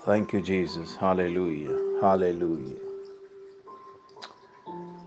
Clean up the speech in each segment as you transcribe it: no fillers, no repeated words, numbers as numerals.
Thank you, Jesus. Hallelujah. Hallelujah.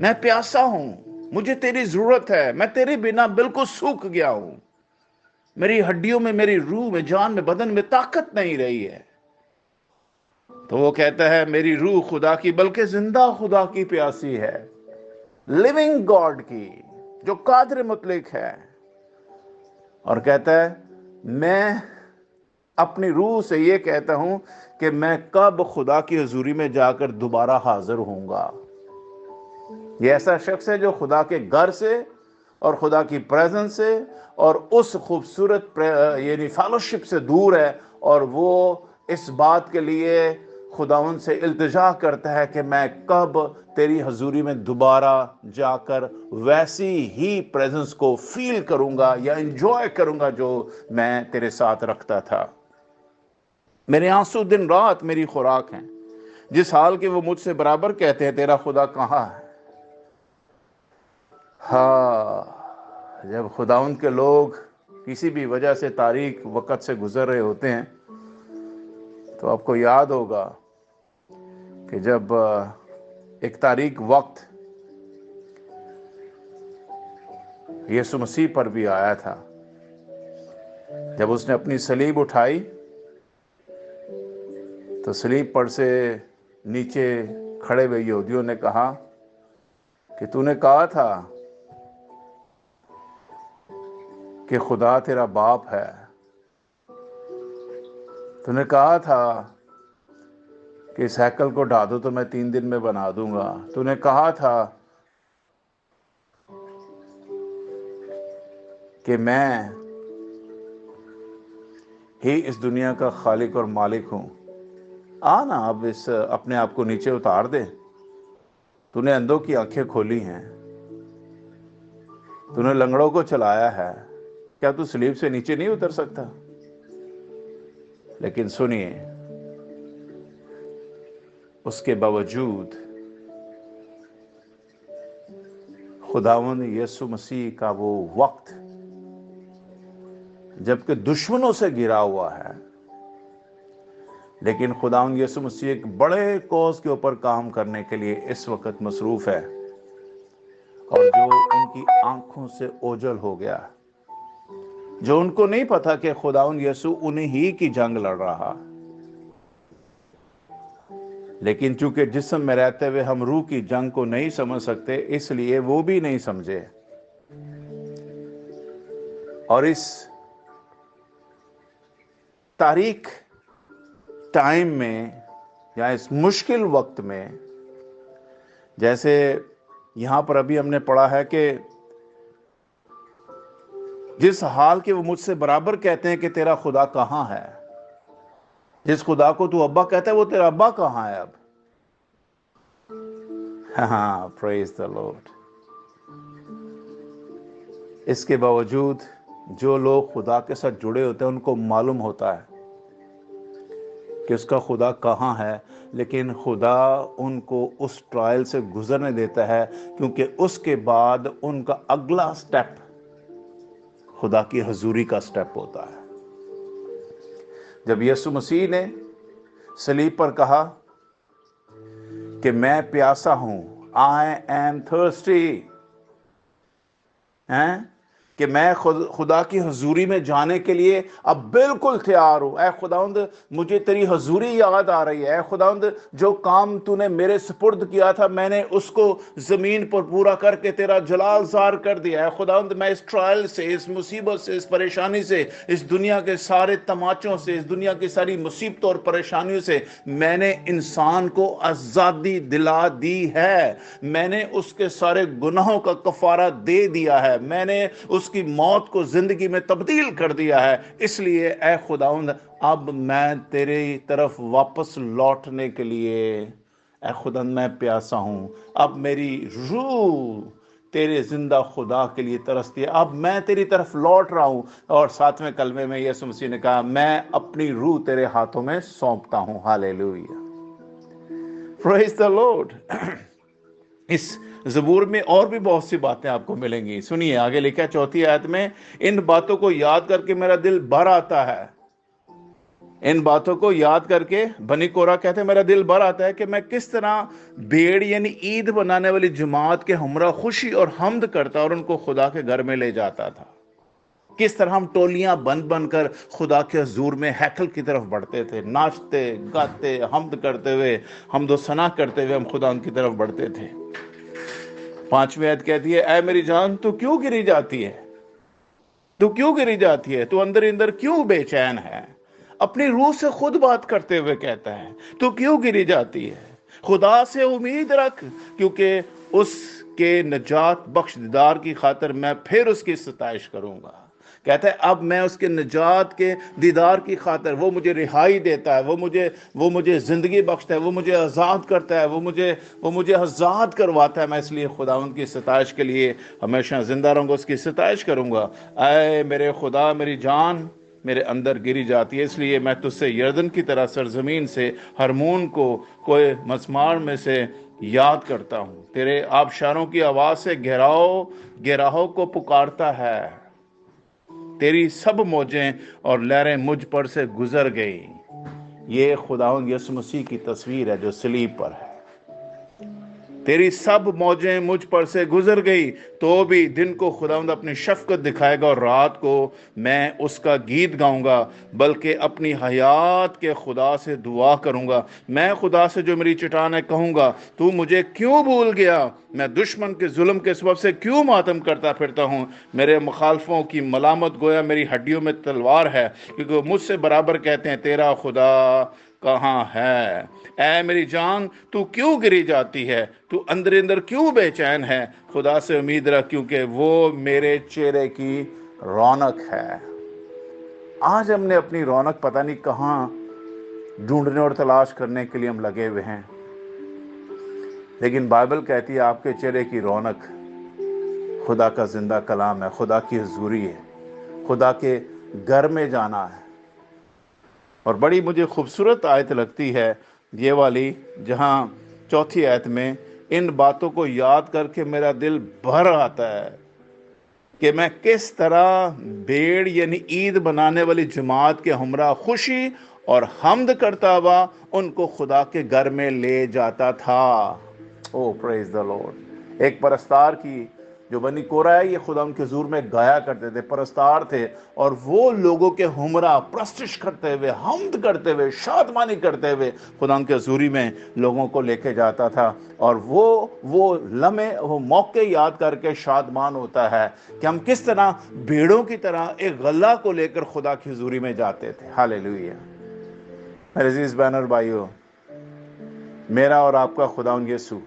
میں پیاسا ہوں، مجھے تیری ضرورت ہے، میں تیرے بنا بالکل سوکھ گیا ہوں، میری ہڈیوں میں، میری روح میں، جان میں، بدن میں طاقت نہیں رہی ہے۔ تو وہ کہتا ہے میری روح خدا کی، بلکہ زندہ خدا کی پیاسی ہے، لیونگ گاڈ کی، جو قادر مطلق ہے۔ اور کہتا ہے میں اپنی روح سے یہ کہتا ہوں کہ میں کب خدا کی حضوری میں جا کر دوبارہ حاضر ہوں گا۔ یہ ایسا شخص ہے جو خدا کے گھر سے اور خدا کی پریزنس سے اور اس خوبصورت یعنی فیلوشپ سے دور ہے، اور وہ اس بات کے لیے خداوند سے التجا کرتا ہے کہ میں کب تیری حضوری میں دوبارہ جا کر ویسی ہی پریزنس کو فیل کروں گا یا انجوائے کروں گا جو میں تیرے ساتھ رکھتا تھا۔ میرے آنسو دن رات میری خوراک ہیں، جس حال کے وہ مجھ سے برابر کہتے ہیں تیرا خدا کہاں ہے۔ ہاں، جب خداوند کے لوگ کسی بھی وجہ سے تاریک وقت سے گزر رہے ہوتے ہیں تو آپ کو یاد ہوگا کہ جب ایک تاریک وقت یسوع مسیح پر بھی آیا تھا، جب اس نے اپنی صلیب اٹھائی تو صلیب پر سے نیچے کھڑے ہوئے یہودیوں نے کہا کہ تو نے کہا تھا کہ خدا تیرا باپ ہے، تو نے کہا تھا کہ اس ہیکل کو ڈھا دو تو میں 3 دن میں بنا دوں گا، تو نے کہا تھا کہ میں ہی اس دنیا کا خالق اور مالک ہوں۔ نا اب اپنے آپ کو نیچے اتار دے، تو نے اندھوں کی آنکھیں کھولی ہیں، تو نے لنگڑوں کو چلایا ہے، کیا تو صلیب سے نیچے نہیں اتر سکتا؟ لیکن سنیے، اس کے باوجود خداوند یسوع مسیح کا وہ وقت جبکہ دشمنوں سے گھرا ہوا ہے، لیکن خداوند یسوع مسیح ایک بڑے کوز کے اوپر کام کرنے کے لیے اس وقت مصروف ہے، اور جو ان کی آنکھوں سے اوجھل ہو گیا، جو ان کو نہیں پتا کہ خداوند یسوع انہی ہی کی جنگ لڑ رہا، لیکن چونکہ جسم میں رہتے ہوئے ہم روح کی جنگ کو نہیں سمجھ سکتے، اس لیے وہ بھی نہیں سمجھے، اور اس تاریک ٹائم میں یا اس مشکل وقت میں، جیسے یہاں پر ابھی ہم نے پڑھا ہے کہ جس حال کے وہ مجھ سے برابر کہتے ہیں کہ تیرا خدا کہاں ہے، جس خدا کو تو ابا کہتا ہے وہ تیرا ابا کہاں ہے اب؟ ہاں، پریز دی لارڈ۔ اس کے باوجود جو لوگ خدا کے ساتھ جڑے ہوتے ہیں ان کو معلوم ہوتا ہے کہ اس کا خدا کہاں ہے، لیکن خدا ان کو اس ٹرائل سے گزرنے دیتا ہے، کیونکہ اس کے بعد ان کا اگلا سٹیپ خدا کی حضوری کا سٹیپ ہوتا ہے۔ جب یسوع مسیح نے صلیب پر کہا کہ میں پیاسا ہوں، I am thirsty، کہ میں خدا کی حضوری میں جانے کے لیے اب بالکل تیار ہوں۔ اے خداوند، مجھے تیری حضوری یاد آ رہی ہے۔ اے خداوند، جو کام تو نے میرے سپرد کیا تھا، میں نے اس کو زمین پر پورا کر کے تیرا جلال ظاہر کر دیا ہے۔ خداوند، میں اس ٹرائل سے، اس مصیبت سے، اس پریشانی سے، اس دنیا کے سارے تماچوں سے، اس دنیا کی ساری مصیبتوں اور پریشانیوں سے میں نے انسان کو آزادی دلا دی ہے۔ میں نے اس کے سارے گناہوں کا کفارہ دے دیا ہے۔ میں نے اس کی موت کو زندگی میں تبدیل کر دیا ہے۔ اس لیے اے خداوند، اب میں تیری طرف واپس لوٹنے کے لیے، اے خداوند، میں پیاسا ہوں۔ اب میری روح تیرے زندہ خدا کے لیے ترستی ہے۔ اب میں تیری طرف لوٹ رہا ہوں۔ اور 7ویں کلمے میں یسوع مسیح نے کہا، میں اپنی روح تیرے ہاتھوں میں سونپتا ہوں۔ ہاللیلویہ، پریز دی لارڈ۔ اس زبور میں اور بھی بہت سی باتیں آپ کو ملیں گی۔ سنیے، آگے لکھا ہے 4 آیت میں، ان باتوں کو یاد کر کے میرا دل بھر آتا ہے۔ ان باتوں کو یاد کر کے بنی کورہ کہتے ہیں میرا دل بھر آتا ہے کہ میں کس طرح بھیڑ یعنی عید بنانے والی جماعت کے ہمراہ خوشی اور حمد کرتا اور ان کو خدا کے گھر میں لے جاتا تھا. کس طرح ہم ٹولیاں بن بن کر خدا کے حضور میں ہیکل کی طرف بڑھتے تھے، ناچتے گاتے حمد کرتے ہوئے، حمد و ثنا کرتے ہوئے ہم خدا کی طرف بڑھتے تھے. 5ویں آیت کہتی ہے اے میری جان تو کیوں گری جاتی ہے، تو کیوں گری جاتی ہے، تو اندر اندر کیوں بے چین ہے. اپنی روح سے خود بات کرتے ہوئے کہتا ہے تو کیوں گری جاتی ہے. خدا سے امید رکھ، کیونکہ اس کے نجات بخش دیدار کی خاطر میں پھر اس کی ستائش کروں گا. کہتا ہے اب میں اس کے نجات کے دیدار کی خاطر، وہ مجھے رہائی دیتا ہے، وہ مجھے زندگی بخشتا ہے، وہ مجھے آزاد کرتا ہے، وہ مجھے آزاد کرواتا ہے. میں اس لیے خداوند کی ستائش کے لیے ہمیشہ زندہ رہوں گا، اس کی ستائش کروں گا. اے میرے خدا، میری جان میرے اندر گری جاتی ہے، اس لیے میں تجھ سے یردن کی طرح سرزمین سے ہرمون کو کوئی مسمار میں سے یاد کرتا ہوں. تیرے آبشاروں کی آواز سے گہراہوں کو پکارتا ہے. تیری سب موجیں اور لہریں مجھ پر سے گزر گئی. یہ خداوند یسوع مسیح کی تصویر ہے جو صلیب پر ہے. تیری سب موجیں مجھ پر سے گزر گئی، تو بھی دن کو خداوند اپنی شفقت دکھائے گا اور رات کو میں اس کا گیت گاؤں گا، بلکہ اپنی حیات کے خدا سے دعا کروں گا. میں خدا سے جو میری چٹان ہے کہوں گا تو مجھے کیوں بھول گیا. میں دشمن کے ظلم کے سبب سے کیوں ماتم کرتا پھرتا ہوں. میرے مخالفوں کی ملامت گویا میری ہڈیوں میں تلوار ہے، کیونکہ وہ مجھ سے برابر کہتے ہیں تیرا خدا کہاں ہے. اے میری جان تو کیوں گری جاتی ہے، تو اندر اندر کیوں بے چین ہے. خدا سے امید رکھ، کیونکہ وہ میرے چہرے کی رونق ہے. آج ہم نے اپنی رونق پتہ نہیں کہاں ڈھونڈنے اور تلاش کرنے کے لیے ہم لگے ہوئے ہیں، لیکن بائبل کہتی ہے آپ کے چہرے کی رونق خدا کا زندہ کلام ہے، خدا کی حضوری ہے، خدا کے گھر میں جانا ہے. اور بڑی مجھے خوبصورت آیت لگتی ہے یہ والی، جہاں 4 آیت میں ان باتوں کو یاد کر کے میرا دل بھر آتا ہے کہ میں کس طرح بھیڑ یعنی عید بنانے والی جماعت کے ہمراہ خوشی اور حمد کرتا ہوا ان کو خدا کے گھر میں لے جاتا تھا. او پریز دا لارڈ. ایک پرستار کی جو بنی کورہ ہے، یہ خدا ان کے حضور میں گایا کرتے تھے، پرستار تھے، اور وہ لوگوں کے ہمراہ پرستش کرتے ہوئے، حمد کرتے ہوئے، شادمانی کرتے ہوئے خدا ان کے حضوری میں لوگوں کو لے کے جاتا تھا. اور وہ لمحے، وہ موقع یاد کر کے شادمان ہوتا ہے کہ ہم کس طرح بھیڑوں کی طرح ایک غلہ کو لے کر خدا کی حضوری میں جاتے تھے. ہاللیلویہ. میرے عزیز بہن اور بھائیو، میرا اور آپ کا خداوند یسوع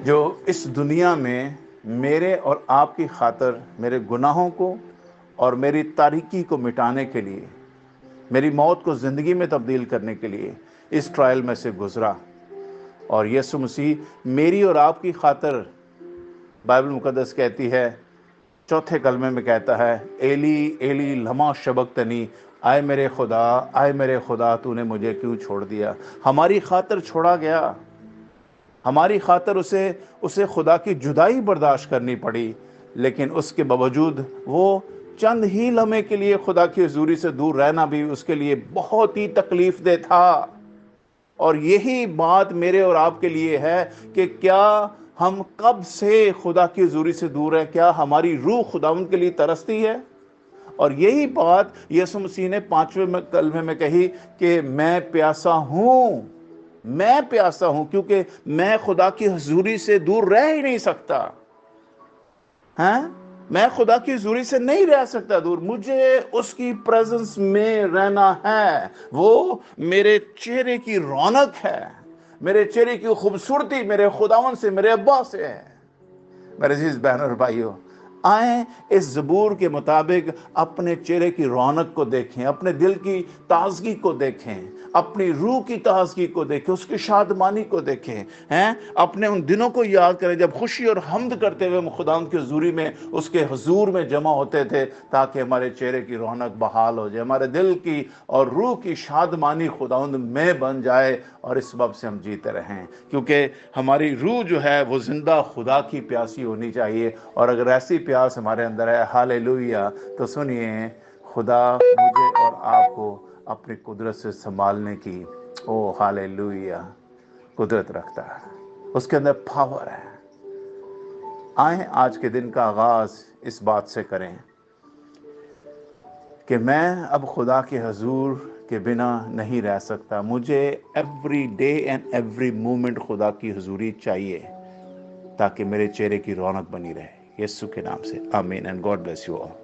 جو اس دنیا میں میرے اور آپ کی خاطر میرے گناہوں کو اور میری تاریکی کو مٹانے کے لیے، میری موت کو زندگی میں تبدیل کرنے کے لیے اس ٹرائل میں سے گزرا. اور یسوع مسیح میری اور آپ کی خاطر، بائبل مقدس کہتی ہے 4 کلمے میں کہتا ہے ایلی ایلی لما شبقتنی، آئے میرے خدا تو نے مجھے کیوں چھوڑ دیا. ہماری خاطر چھوڑا گیا، ہماری خاطر اسے خدا کی جدائی برداشت کرنی پڑی، لیکن اس کے باوجود وہ چند ہی لمحے کے لیے خدا کی حضوری سے دور رہنا بھی اس کے لیے بہت ہی تکلیف دہ تھا. اور یہی بات میرے اور آپ کے لیے ہے کہ کیا ہم کب سے خدا کی حضوری سے دور ہیں؟ کیا ہماری روح خداوند کے لیے ترستی ہے؟ اور یہی بات یسوع مسیح نے 5ویں کلمے میں کہی کہ میں پیاسا ہوں، کیونکہ میں خدا کی حضوری سے دور رہ ہی نہیں سکتا. میں خدا کی حضوری سے نہیں رہ سکتا دور، مجھے اس کی پریزنس میں رہنا ہے. وہ میرے چہرے کی رونق ہے، میرے چہرے کی خوبصورتی میرے خداوند سے، میرے ابا سے ہے. میرے عزیز بہن اور بھائیو، آئیں اس زبور کے مطابق اپنے چہرے کی رونق کو دیکھیں، اپنے دل کی تازگی کو دیکھیں، اپنی روح کی تازگی کو دیکھیں، اس کی شادمانی کو دیکھیں. اپنے ان دنوں کو یاد کریں جب خوشی اور حمد کرتے ہوئے ہم خداوند کی حضوری میں، اس کے حضور میں جمع ہوتے تھے، تاکہ ہمارے چہرے کی رونق بحال ہو جائے، ہمارے دل کی اور روح کی شادمانی خداوند میں بن جائے، اور اس سبب سے ہم جیتے رہیں. کیونکہ ہماری روح جو ہے وہ زندہ خدا کی پیاسی ہونی چاہیے، اور اگر ایسی پیاس ہمارے اندر ہے، ہاللیلویہ، تو سنیے خدا مجھے اور آپ کو اپنی قدرت سے سنبھالنے کی ہاللیلویا قدرت رکھتا ہے، اس کے اندر پاور ہے۔ آئیں آج کے دن کا آغاز اس بات سے کریں کہ میں اب خدا کے حضور کے بنا نہیں رہ سکتا، مجھے every day and every moment خدا کی حضوری چاہیے تاکہ میرے چہرے کی رونق بنی رہے۔ یسوع کے نام سے آمین، and God bless you all.